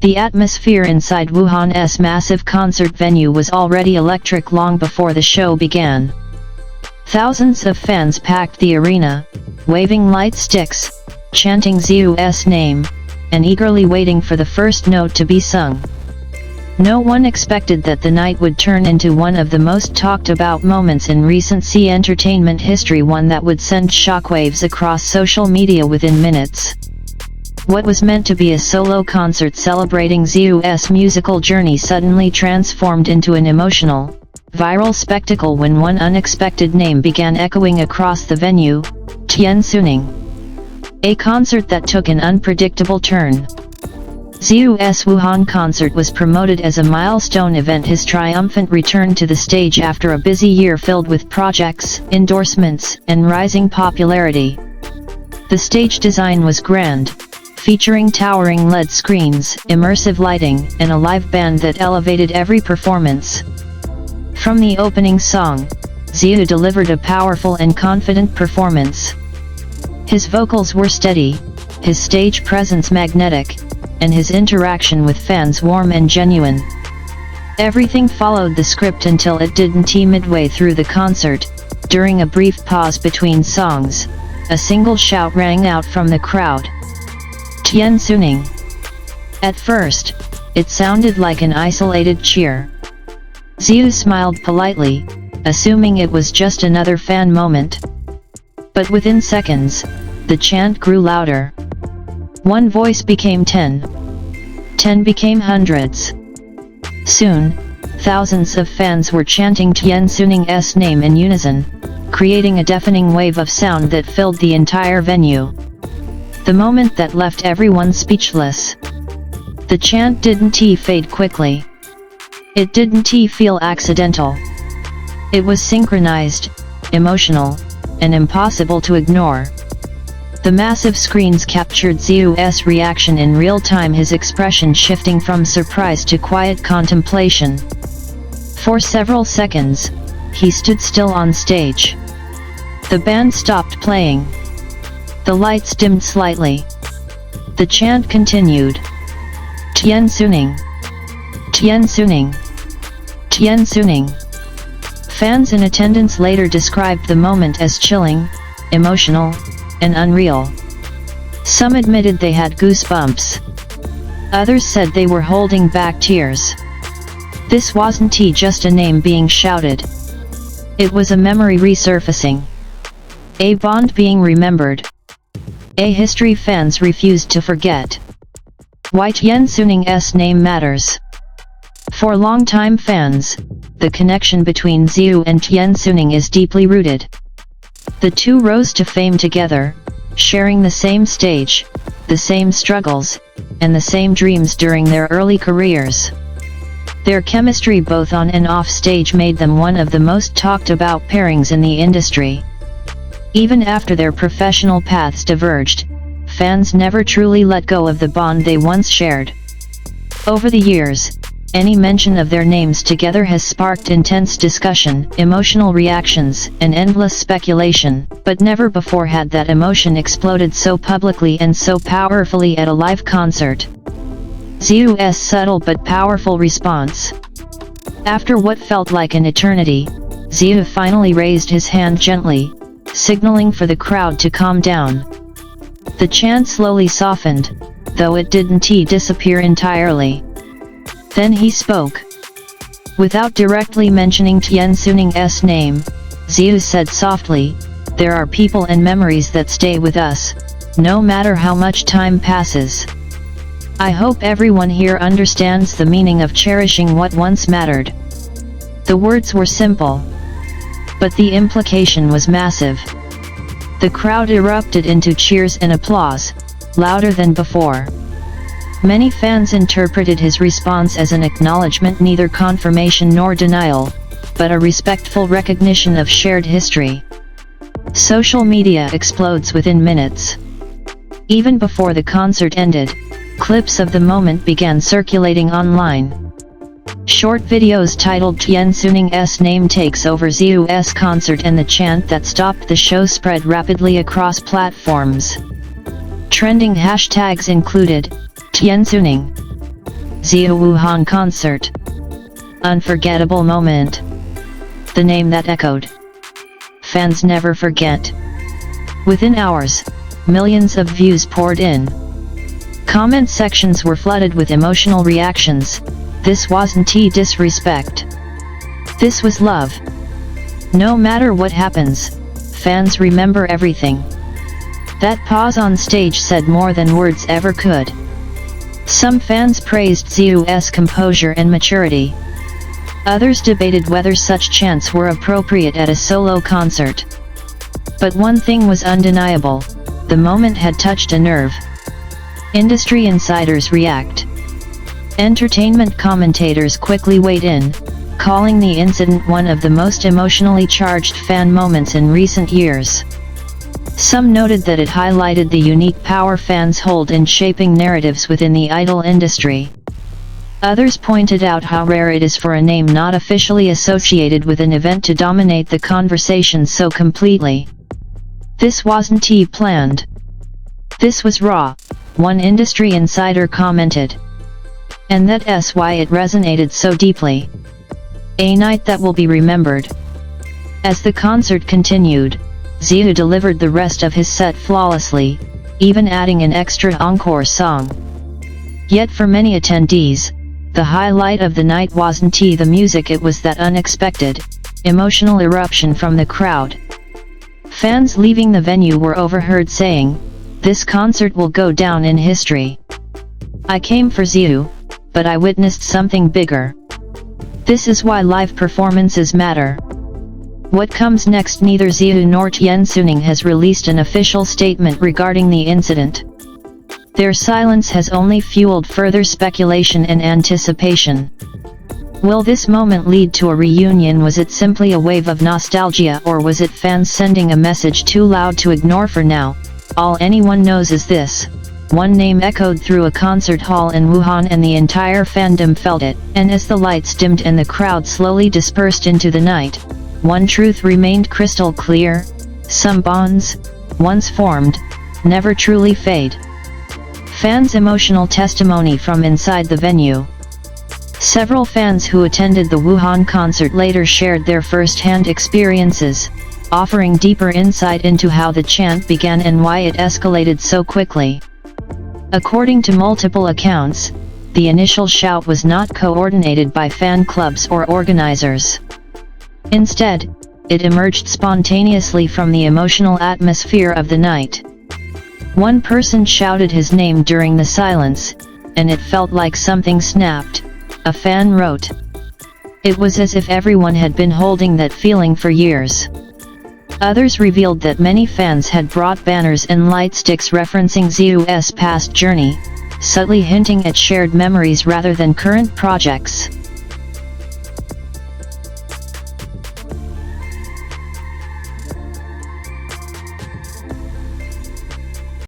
The atmosphere inside Wuhan's massive concert venue was already electric long before the show began. Thousands of fans packed the arena, waving light sticks, chanting Ziyu's name, and eagerly waiting for the first note to be sung. No one expected that the night would turn into one of the most talked about moments in recent entertainment history, one that would send shockwaves across social media within minutes. What was meant to be a solo concert celebrating Ziyu's musical journey suddenly transformed into an emotional, viral spectacle when one unexpected name began echoing across the venue: Tian Xuning. A concert that took an unpredictable turn. Ziyu's Wuhan concert was promoted as a milestone event, his triumphant return to the stage after a busy year filled with projects, endorsements, and rising popularity. The stage design was grand, featuring towering LED screens, immersive lighting, and a live band that elevated every performance. From the opening song, Ziyu delivered a powerful and confident performance. His vocals were steady, his stage presence magnetic, and his interaction with fans warm and genuine. Everything followed the script until it didn't. Midway through the concert, during a brief pause between songs, a single shout rang out from the crowd: Tian Xuning. At first, it sounded like an isolated cheer. Ziyu smiled politely, assuming it was just another fan moment. But within seconds, the chant grew louder. One voice became 10. 10 became hundreds. Soon, thousands of fans were chanting Tian Xuning's name in unison, creating a deafening wave of sound that filled the entire venue. The moment that left everyone speechless. The chant didn't fade quickly. It didn't feel accidental. It was synchronized, emotional, and impossible to ignore. The massive screens captured Ziyu's reaction in real time, his expression shifting from surprise to quiet contemplation. For several seconds, he stood still on stage. The band stopped playing. The lights dimmed slightly. The chant continued. Tian Xuning. Tian Xuning. Tian Xuning. Fans in attendance later described the moment as chilling, emotional, and unreal. Some admitted they had goosebumps. Others said they were holding back tears. This wasn't just a name being shouted. It was a memory resurfacing. A bond being remembered. A history fans refused to forget. Why Tian Xuning's name matters. For longtime fans, the connection between Ziyu and Tian Xuning is deeply rooted. The two rose to fame together, sharing the same stage, the same struggles, and the same dreams during their early careers. Their chemistry both on and off stage made them one of the most talked about pairings in the industry. Even after their professional paths diverged, fans never truly let go of the bond they once shared. Over the years, any mention of their names together has sparked intense discussion, emotional reactions, and endless speculation, but never before had that emotion exploded so publicly and so powerfully at a live concert. Ziyu's subtle but powerful response. After what felt like an eternity, Ziyu finally raised his hand gently, signaling for the crowd to calm down. The chant slowly softened, though it didn't disappear entirely. Then he spoke. Without directly mentioning Tian Xuning's name, Ziyu said softly, "There are people and memories that stay with us, no matter how much time passes. I hope everyone here understands the meaning of cherishing what once mattered." The words were simple, but the implication was massive. The crowd erupted into cheers and applause, louder than before. Many fans interpreted his response as an acknowledgement, neither confirmation nor denial, but a respectful recognition of shared history. Social media explodes within minutes. Even before the concert ended, clips of the moment began circulating online. Short videos titled Tian Xuning's name takes over Ziyu's concert and the chant that stopped the show spread rapidly across platforms. Trending hashtags included Tian Xuning, Ziyu Wuhan concert. Unforgettable moment. The name that echoed. Fans never forget. Within hours, millions of views poured in. Comment sections were flooded with emotional reactions. This wasn't disrespect. This was love. No matter what happens, fans remember everything. That pause on stage said more than words ever could. Some fans praised Ziyu's composure and maturity. Others debated whether such chants were appropriate at a solo concert. But one thing was undeniable: the moment had touched a nerve. Industry insiders react. Entertainment commentators quickly weighed in, calling the incident one of the most emotionally charged fan moments in recent years. Some noted that it highlighted the unique power fans hold in shaping narratives within the idol industry. Others pointed out how rare it is for a name not officially associated with an event to dominate the conversation so completely. This wasn't planned. This was raw, one industry insider commented. And that's why it resonated so deeply. A night that will be remembered. As the concert continued, Ziyu delivered the rest of his set flawlessly, even adding an extra encore song. Yet for many attendees, the highlight of the night wasn't the music, it was that unexpected, emotional eruption from the crowd. Fans leaving the venue were overheard saying, "This concert will go down in history. I came for Ziyu, but I witnessed something bigger." This is why live performances matter. What comes next? Neither Ziyu nor Tian Xuning has released an official statement regarding the incident. Their silence has only fueled further speculation and anticipation. Will this moment lead to a reunion? Was it simply a wave of nostalgia, or was it fans sending a message too loud to ignore for now? All anyone knows is this: one name echoed through a concert hall in Wuhan and the entire fandom felt it, and as the lights dimmed and the crowd slowly dispersed into the night, one truth remained crystal clear: some bonds, once formed, never truly fade. Fans' emotional testimony from inside the venue. Several fans who attended the Wuhan concert later shared their first-hand experiences, offering deeper insight into how the chant began and why it escalated so quickly. According to multiple accounts, the initial shout was not coordinated by fan clubs or organizers. Instead, it emerged spontaneously from the emotional atmosphere of the night. One person shouted his name during the silence, and it felt like something snapped, a fan wrote. It was as if everyone had been holding that feeling for years. Others revealed that many fans had brought banners and light sticks referencing Ziyu's past journey, subtly hinting at shared memories rather than current projects.